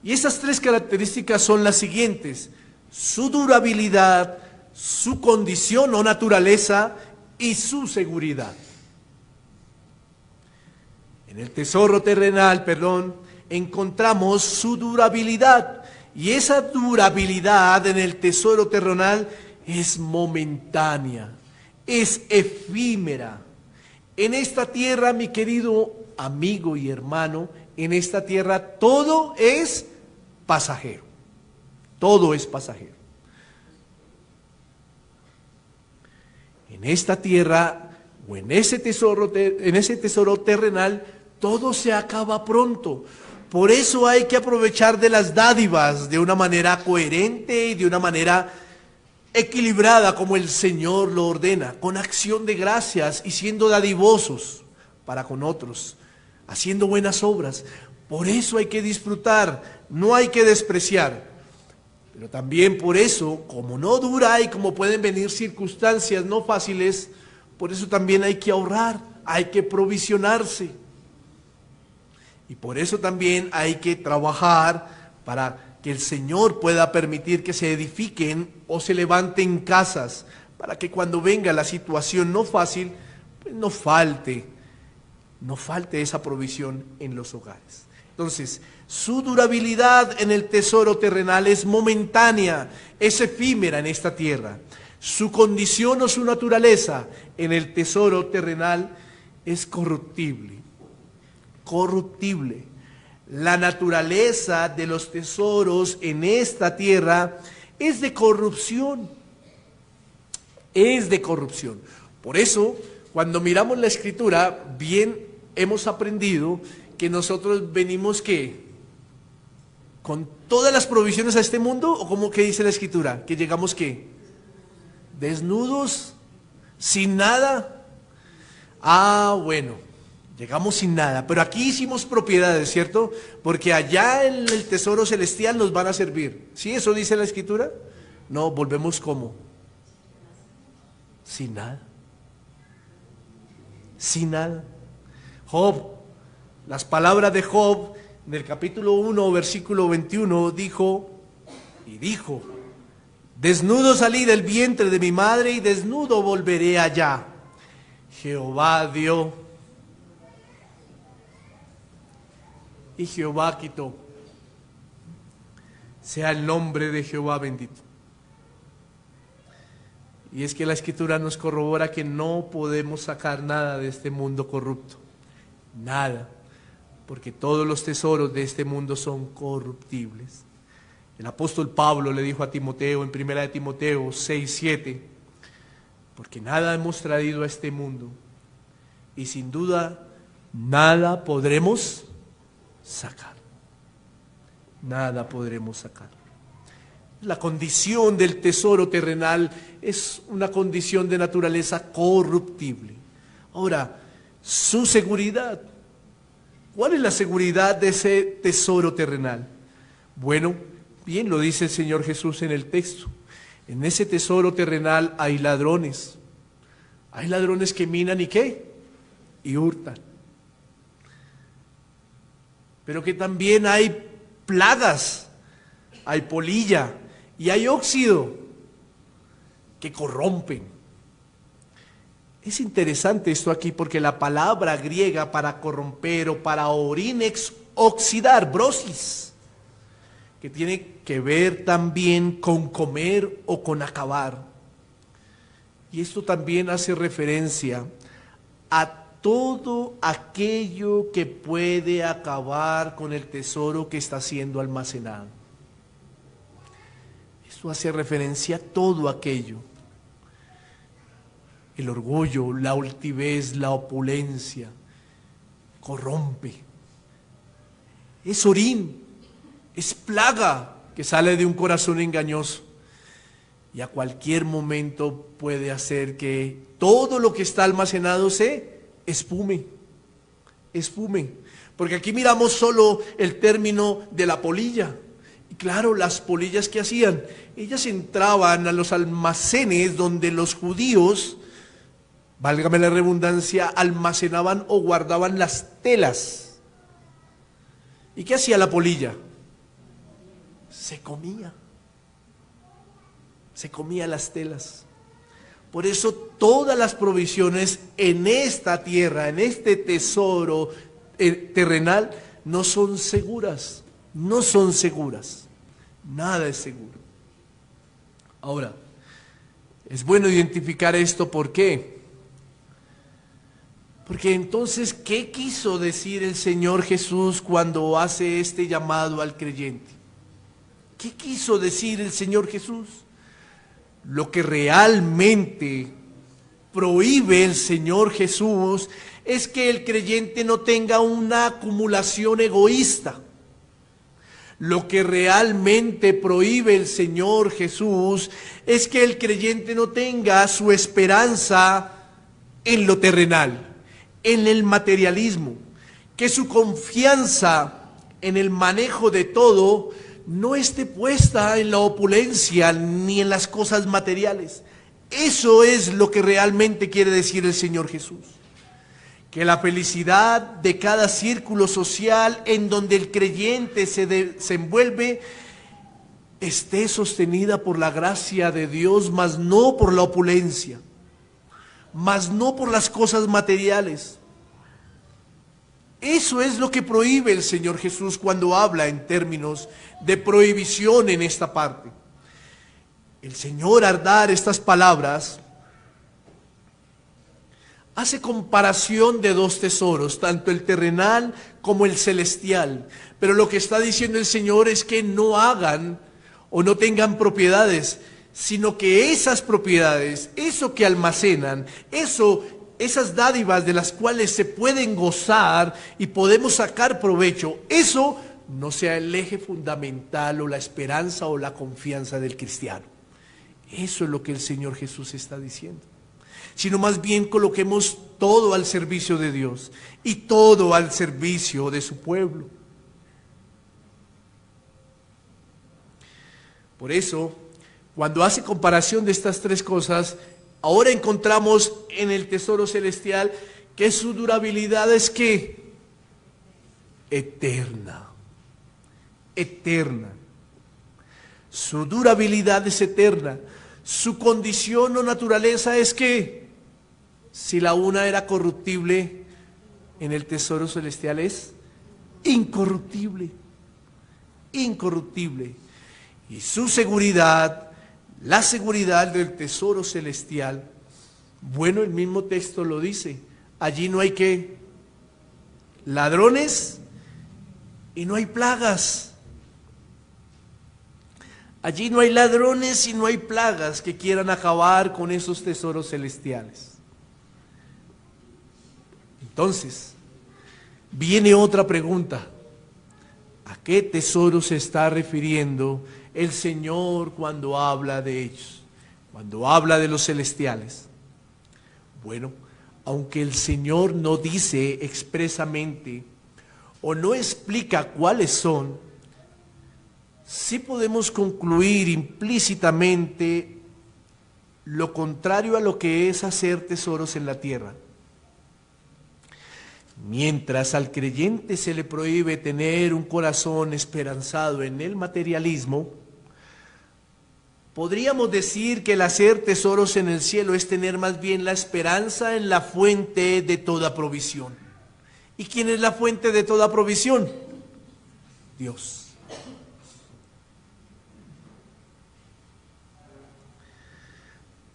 Y estas tres características son las siguientes: su durabilidad, su condición o naturaleza y su seguridad. En el tesoro terrenal, encontramos su durabilidad. Y esa durabilidad en el tesoro terrenal es momentánea, es efímera. En esta tierra, mi querido amigo y hermano, en esta tierra todo es pasajero. Todo es pasajero. En esta tierra o en ese tesoro terrenal, todo se acaba pronto. Por eso hay que aprovechar de las dádivas de una manera coherente y de una manera equilibrada, como el Señor lo ordena, con acción de gracias y siendo dadivosos para con otros, haciendo buenas obras. Por eso hay que disfrutar, no hay que despreciar. Pero también por eso, como no dura y como pueden venir circunstancias no fáciles, por eso también hay que ahorrar, hay que provisionarse. Y por eso también hay que trabajar para que el Señor pueda permitir que se edifiquen o se levanten casas, para que cuando venga la situación no fácil, pues no falte esa provisión en los hogares. Entonces, su durabilidad en el tesoro terrenal es momentánea, es efímera en esta tierra. Su condición o su naturaleza en el tesoro terrenal es corruptible. Corruptible. La naturaleza de los tesoros en esta tierra es de corrupción. Es de corrupción. Por eso, cuando miramos la Escritura, bien hemos aprendido que nosotros venimos, ¿qué? ¿Con todas las provisiones a este mundo? ¿O como que dice la Escritura? ¿Que llegamos qué? ¿Desnudos? ¿Sin nada? Bueno, llegamos sin nada. Pero aquí hicimos propiedades, ¿cierto? Porque allá en el tesoro celestial nos van a servir. ¿Sí? ¿Eso dice la Escritura? No, volvemos como sin nada. Sin nada. Job, las palabras de Job en el capítulo 1, versículo 21, dijo: desnudo salí del vientre de mi madre y desnudo volveré allá. Jehová dio y Jehová quitó. Sea el nombre de Jehová bendito. Y es que la Escritura nos corrobora que no podemos sacar nada de este mundo corrupto. Nada. Porque todos los tesoros de este mundo son corruptibles. El apóstol Pablo le dijo a Timoteo en 1 de Timoteo 6:7, porque nada hemos traído a este mundo y sin duda nada podremos sacar. Nada podremos sacar. La condición del tesoro terrenal es una condición de naturaleza corruptible. Ahora, su seguridad. ¿Cuál es la seguridad de ese tesoro terrenal? Bueno, bien lo dice el Señor Jesús en el texto. En ese tesoro terrenal hay ladrones. Hay ladrones que minan y ¿qué? Y hurtan. Pero que también hay plagas, hay polilla y hay óxido que corrompen. Es interesante esto aquí porque la palabra griega para corromper o para oxidar, brosis, que tiene que ver también con comer o con acabar. Y esto también hace referencia a todo aquello que puede acabar con el tesoro que está siendo almacenado. Esto hace referencia a todo aquello. El orgullo, la altivez, la opulencia, corrompe. Es orín, es plaga que sale de un corazón engañoso. Y a cualquier momento puede hacer que todo lo que está almacenado se espume. Porque aquí miramos solo el término de la polilla. Y claro, las polillas que hacían, ellas entraban a los almacenes donde los judíos, válgame la redundancia, almacenaban o guardaban las telas. ¿Y qué hacía la polilla? se comía las telas. Por eso todas las provisiones en esta tierra, en este tesoro terrenal, no son seguras, nada es seguro. Ahora, es bueno identificar esto, ¿por qué? Porque entonces, ¿qué quiso decir el Señor Jesús cuando hace este llamado al creyente? ¿Qué quiso decir el Señor Jesús? Lo que realmente prohíbe el Señor Jesús es que el creyente no tenga una acumulación egoísta. Lo que realmente prohíbe el Señor Jesús es que el creyente no tenga su esperanza en lo terrenal, en el materialismo, que su confianza en el manejo de todo no esté puesta en la opulencia ni en las cosas materiales. Eso es lo que realmente quiere decir el Señor Jesús. Que la felicidad de cada círculo social en donde el creyente se desenvuelve esté sostenida por la gracia de Dios, mas no por la opulencia, mas no por las cosas materiales. Eso es lo que prohíbe el Señor Jesús cuando habla en términos de prohibición en esta parte. El Señor, al dar estas palabras, hace comparación de dos tesoros, tanto el terrenal como el celestial. Pero lo que está diciendo el Señor es que no hagan o no tengan propiedades, sino que esas propiedades, eso que almacenan, esas dádivas de las cuales se pueden gozar y podemos sacar provecho, eso no sea el eje fundamental o la esperanza o la confianza del cristiano. Eso es lo que el Señor Jesús está diciendo. Sino más bien coloquemos todo al servicio de Dios y todo al servicio de su pueblo. Por eso, cuando hace comparación de estas tres cosas, ahora encontramos en el tesoro celestial que su durabilidad es ¿qué? Eterna. Su durabilidad es eterna. Su condición o naturaleza es que si la una era corruptible, en el tesoro celestial es incorruptible. Y su seguridad, la seguridad del tesoro celestial, bueno, el mismo texto lo dice, allí no hay ¿qué? Ladrones y no hay plagas. Allí no hay ladrones y no hay plagas que quieran acabar con esos tesoros celestiales. Entonces, viene otra pregunta. ¿A qué tesoro se está refiriendo el Señor cuando habla de ellos? Cuando habla de los celestiales. Bueno, aunque el Señor no dice expresamente o no explica cuáles son, sí podemos concluir implícitamente lo contrario a lo que es hacer tesoros en la tierra. Mientras al creyente se le prohíbe tener un corazón esperanzado en el materialismo, podríamos decir que el hacer tesoros en el cielo es tener más bien la esperanza en la fuente de toda provisión. ¿Y quién es la fuente de toda provisión? Dios.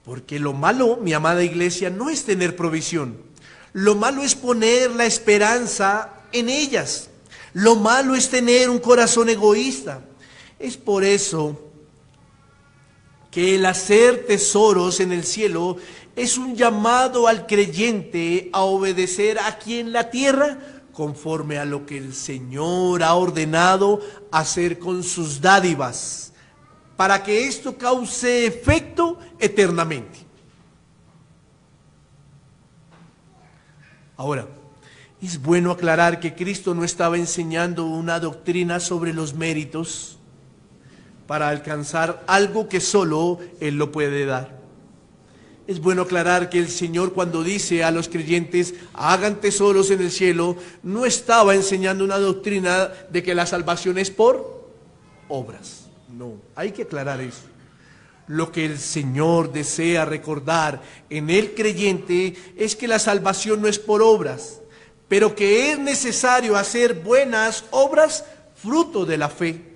Porque lo malo, mi amada iglesia, no es tener provisión. Lo malo es poner la esperanza en ellas. Lo malo es tener un corazón egoísta. Es por eso que el hacer tesoros en el cielo es un llamado al creyente a obedecer aquí en la tierra conforme a lo que el Señor ha ordenado hacer con sus dádivas, para que esto cause efecto eternamente. Ahora, es bueno aclarar que Cristo no estaba enseñando una doctrina sobre los méritos para alcanzar algo que solo Él lo puede dar. Es bueno aclarar que el Señor, cuando dice a los creyentes, hagan tesoros en el cielo, no estaba enseñando una doctrina de que la salvación es por obras. No, hay que aclarar eso. Lo que el Señor desea recordar en el creyente es que la salvación no es por obras, pero que es necesario hacer buenas obras fruto de la fe,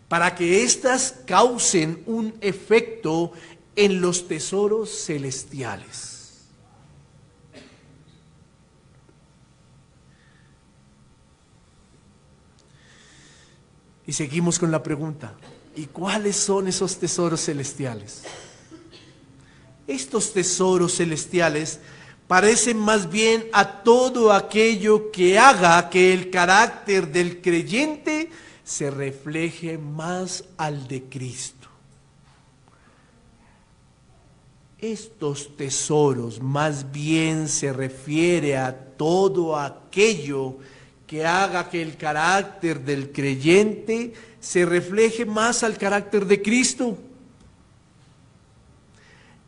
para que éstas causen un efecto en los tesoros celestiales. Y seguimos con la pregunta: ¿y cuáles son esos tesoros celestiales? Estos tesoros celestiales parecen más bien a todo aquello que haga que el carácter del creyente se refleje más al de Cristo. Estos tesoros más bien se refiere a todo aquello que haga que el carácter del creyente se refleje más al carácter de Cristo,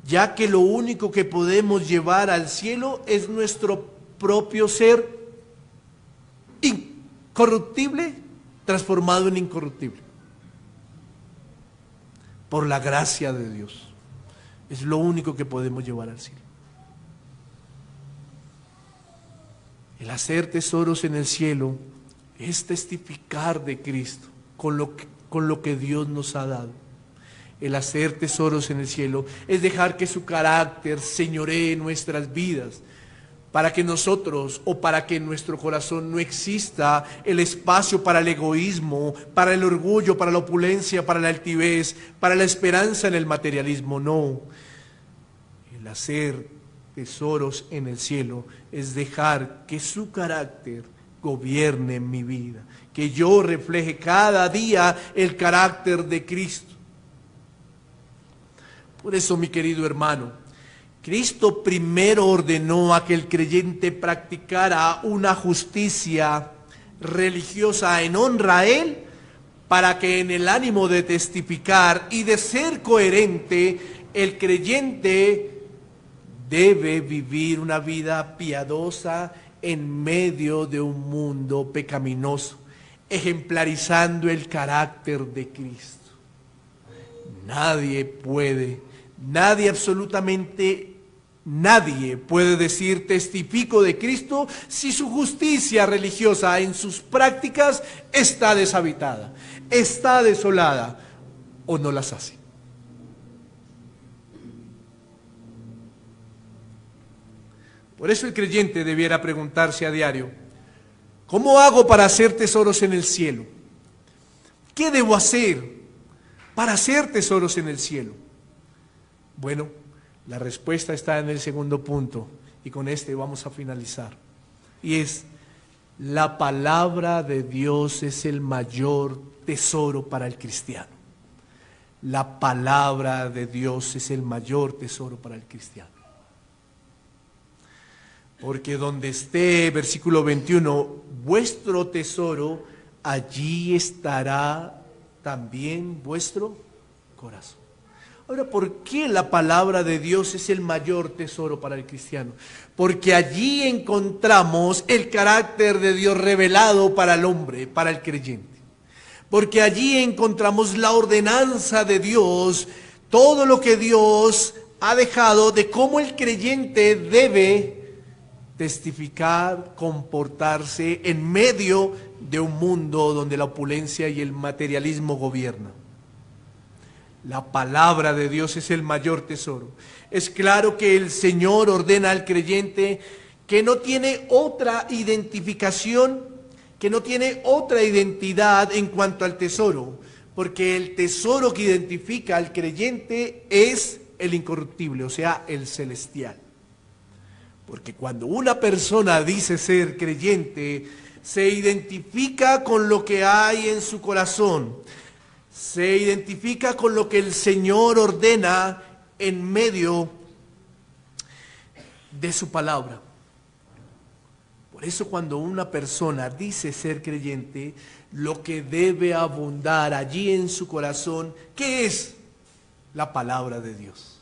ya que lo único que podemos llevar al cielo es nuestro propio ser incorruptible, transformado en incorruptible, por la gracia de Dios. Es lo único que podemos llevar al cielo. El hacer tesoros en el cielo es testificar de Cristo con lo que Dios nos ha dado. El hacer tesoros en el cielo es dejar que su carácter señoree nuestras vidas, para que nosotros, o para que en nuestro corazón no exista el espacio para el egoísmo, para el orgullo, para la opulencia, para la altivez, para la esperanza en el materialismo. No. El hacer tesoros en el cielo es dejar que su carácter gobierne en mi vida, que yo refleje cada día el carácter de Cristo. Por eso, mi querido hermano, Cristo primero ordenó a que el creyente practicara una justicia religiosa en honra a Él, para que en el ánimo de testificar y de ser coherente, el creyente debe vivir una vida piadosa en medio de un mundo pecaminoso, ejemplarizando el carácter de Cristo. Nadie, absolutamente nadie puede decir testifico de Cristo si su justicia religiosa en sus prácticas está deshabitada, está desolada o no las hace. Por eso el creyente debiera preguntarse a diario: ¿cómo hago para hacer tesoros en el cielo? ¿Qué debo hacer para hacer tesoros en el cielo? Bueno, la respuesta está en el segundo punto, y con este vamos a finalizar. Y es: la palabra de Dios es el mayor tesoro para el cristiano. La palabra de Dios es el mayor tesoro para el cristiano. Porque donde esté, versículo 21, vuestro tesoro, allí estará también vuestro corazón. Ahora, ¿por qué la palabra de Dios es el mayor tesoro para el cristiano? Porque allí encontramos el carácter de Dios revelado para el hombre, para el creyente. Porque allí encontramos la ordenanza de Dios, todo lo que Dios ha dejado de cómo el creyente debe testificar, comportarse en medio de un mundo donde la opulencia y el materialismo gobiernan. La palabra de Dios es el mayor tesoro. Es claro que el Señor ordena al creyente que no tiene otra identificación, que no tiene otra identidad en cuanto al tesoro, porque el tesoro que identifica al creyente es el incorruptible, o sea, el celestial. Porque cuando una persona dice ser creyente, se identifica con lo que hay en su corazón, se identifica con lo que el Señor ordena en medio de su palabra. Por eso cuando una persona dice ser creyente, lo que debe abundar allí en su corazón, ¿qué es? La palabra de Dios.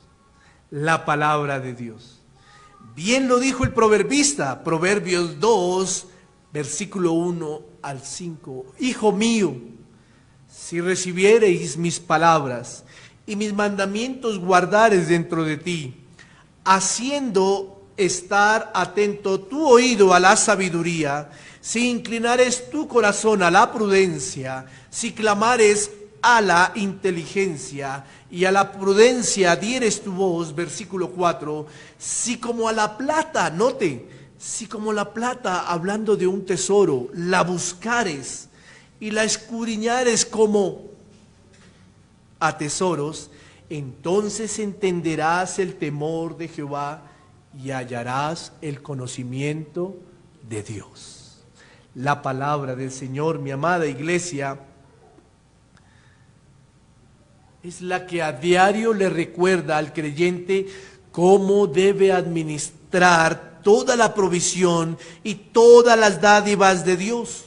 La palabra de Dios. Bien lo dijo el proverbista, Proverbios 2, versículo 1 al 5. Hijo mío, Si recibiereis mis palabras y mis mandamientos guardares dentro de ti, haciendo estar atento tu oído a la sabiduría, si inclinares tu corazón a la prudencia, si clamares a la inteligencia y a la prudencia dieres tu voz, versículo 4, si como a la plata, note, si como la plata, hablando de un tesoro, la buscares y la escudriñares como a tesoros, entonces entenderás el temor de Jehová y hallarás el conocimiento de Dios. La palabra del Señor, mi amada iglesia, es la que a diario le recuerda al creyente cómo debe administrar toda la provisión y todas las dádivas de Dios.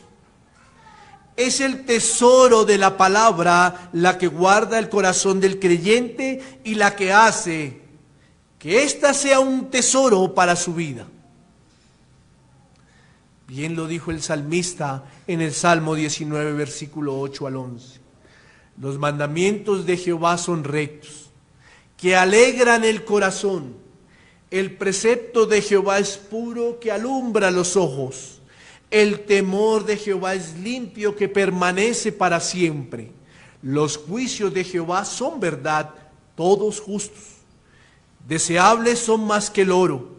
Es el tesoro de la palabra la que guarda el corazón del creyente y la que hace que ésta sea un tesoro para su vida. Bien lo dijo el salmista en el Salmo 19, versículo 8 al 11. Los mandamientos de Jehová son rectos, que alegran el corazón. El precepto de Jehová es puro, que alumbra los ojos. El temor de Jehová es limpio, que permanece para siempre. Los juicios de Jehová son verdad, todos justos. Deseables son más que el oro,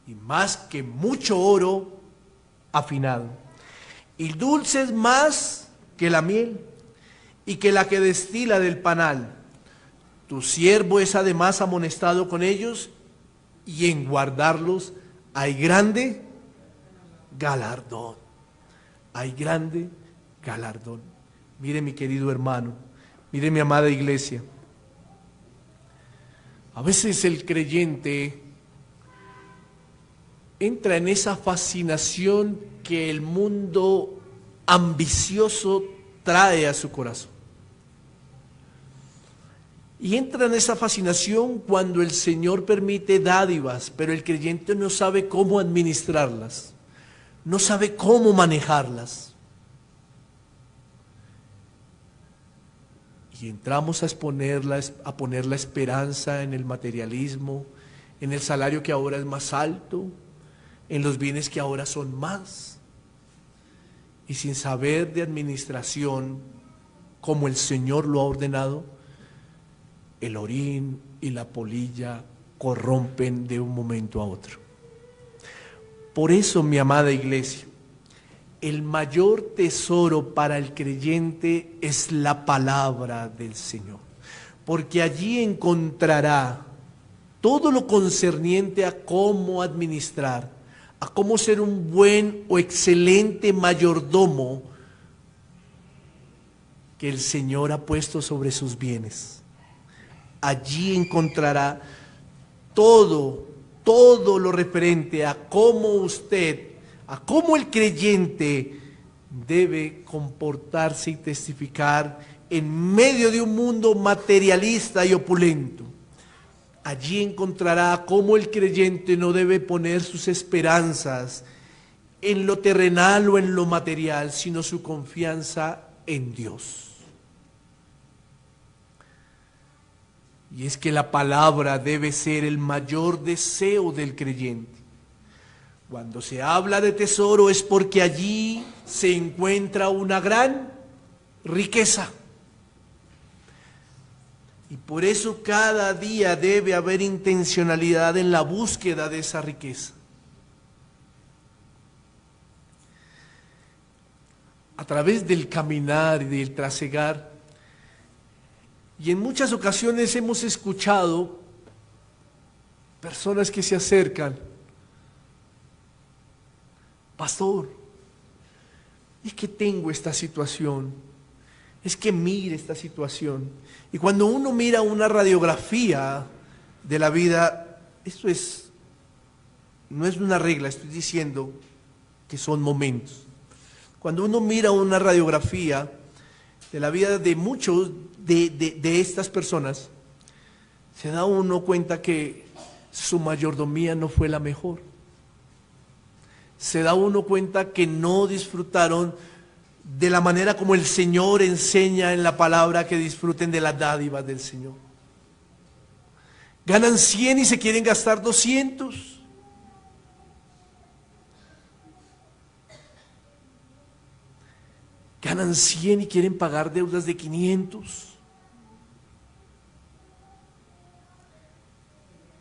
y más que mucho oro afinado. Y dulces más que la miel, y que la que destila del panal. Tu siervo es además amonestado con ellos, y en guardarlos hay grande galardón. Hay grande galardón. Mire, mi querido hermano, mire, mi amada iglesia, a veces el creyente entra en esa fascinación que el mundo ambicioso trae a su corazón. Y entra en esa fascinación cuando el Señor permite dádivas, pero el creyente no sabe cómo administrarlas, no sabe cómo manejarlas. Y entramos a poner la esperanza en el materialismo, en el salario que ahora es más alto, en los bienes que ahora son más. Y sin saber de administración, como el Señor lo ha ordenado, el orín y la polilla corrompen de un momento a otro. Por eso, mi amada iglesia, el mayor tesoro para el creyente es la palabra del Señor, porque allí encontrará todo lo concerniente a cómo administrar, a cómo ser un buen o excelente mayordomo que el Señor ha puesto sobre sus bienes. Allí encontrará todo lo referente a cómo a cómo el creyente debe comportarse y testificar en medio de un mundo materialista y opulento. Allí encontrará cómo el creyente no debe poner sus esperanzas en lo terrenal o en lo material, sino su confianza en Dios. Y es que la palabra debe ser el mayor deseo del creyente. Cuando se habla de tesoro es porque allí se encuentra una gran riqueza. Y por eso cada día debe haber intencionalidad en la búsqueda de esa riqueza. A través del caminar y del trasegar, y en muchas ocasiones hemos escuchado personas que se acercan: pastor, es que tengo esta situación, es que mire esta situación. Y cuando uno mira una radiografía de la vida, esto no es una regla, estoy diciendo que son momentos. Cuando uno mira una radiografía de la vida de muchos de estas personas, se da uno cuenta que su mayordomía no fue la mejor. Se da uno cuenta que no disfrutaron de la manera como el Señor enseña en la palabra, que disfruten de las dádivas del Señor. Ganan 100 y se quieren gastar 200. Ganan 100 y quieren pagar deudas de 500.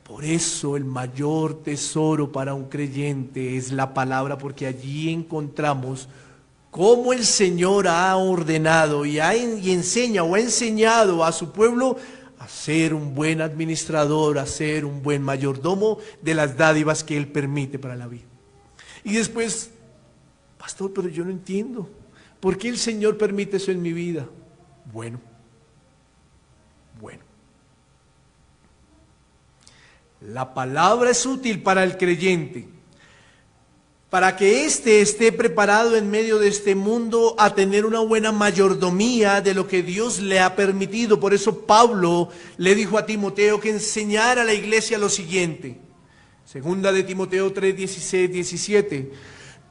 Por eso el mayor tesoro para un creyente es la palabra, porque allí encontramos cómo el Señor ha ordenado y enseña o ha enseñado a su pueblo a ser un buen administrador, a ser un buen mayordomo de las dádivas que Él permite para la vida. Y después, pastor, pero yo no entiendo, ¿por qué el Señor permite eso en mi vida? Bueno. La palabra es útil para el creyente, para que éste esté preparado en medio de este mundo a tener una buena mayordomía de lo que Dios le ha permitido. Por eso Pablo le dijo a Timoteo que enseñara a la iglesia lo siguiente. Segunda de Timoteo 3, 16, 17.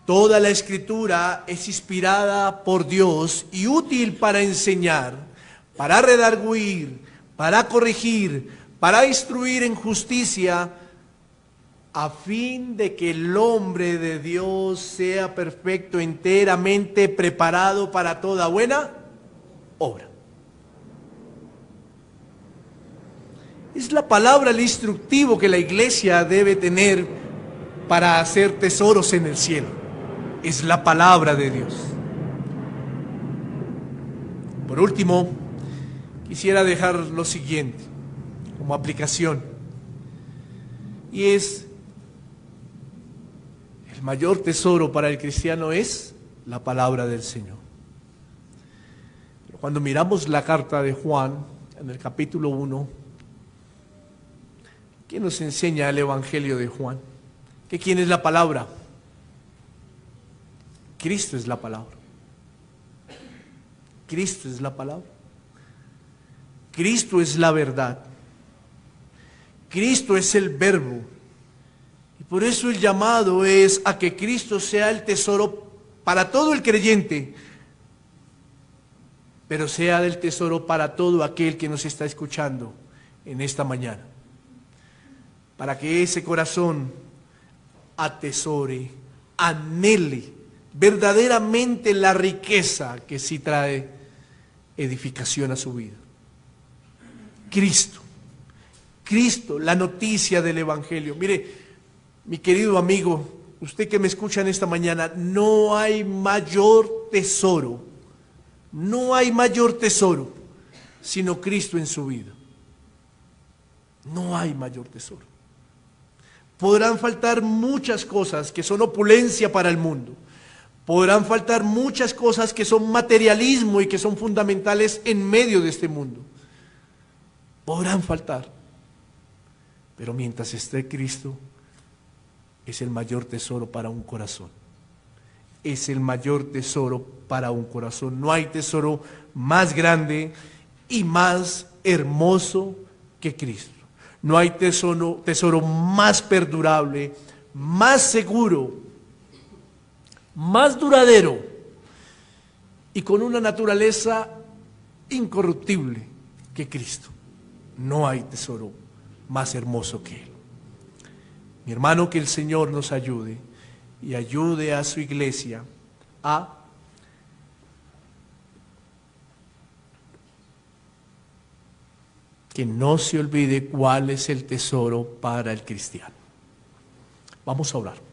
Toda la escritura es inspirada por Dios y útil para enseñar, para redarguir, para corregir, para instruir en justicia, a fin de que el hombre de Dios sea perfecto, enteramente preparado para toda buena obra. Es la palabra, el instructivo que la iglesia debe tener para hacer tesoros en el cielo. Es la palabra de Dios. Por último, quisiera dejar lo siguiente como aplicación, y es: el mayor tesoro para el cristiano es la palabra del Señor. Pero cuando miramos la carta de Juan, en el capítulo 1, ¿qué nos enseña el Evangelio de Juan? ¿Que quién es la palabra? Cristo es la palabra. Cristo es la palabra. Cristo es la verdad. Cristo es el verbo. Y por eso el llamado es a que Cristo sea el tesoro para todo el creyente, pero sea del tesoro para todo aquel que nos está escuchando en esta mañana. Para que ese corazón atesore, anhele verdaderamente la riqueza que sí trae edificación a su vida. Cristo, la noticia del Evangelio. Mire, mi querido amigo, usted que me escucha en esta mañana, no hay mayor tesoro, sino Cristo en su vida. No hay mayor tesoro. Podrán faltar muchas cosas que son opulencia para el mundo. Podrán faltar muchas cosas que son materialismo y que son fundamentales en medio de este mundo. Podrán faltar. Pero mientras esté Cristo, es el mayor tesoro para un corazón. Es el mayor tesoro para un corazón. No hay tesoro más grande y más hermoso que Cristo. No hay tesoro más perdurable, más seguro, más duradero y con una naturaleza incorruptible que Cristo. No hay tesoro más hermoso que Él. Mi hermano, que el Señor nos ayude y ayude a su iglesia a que no se olvide cuál es el tesoro para el cristiano. Vamos a orar.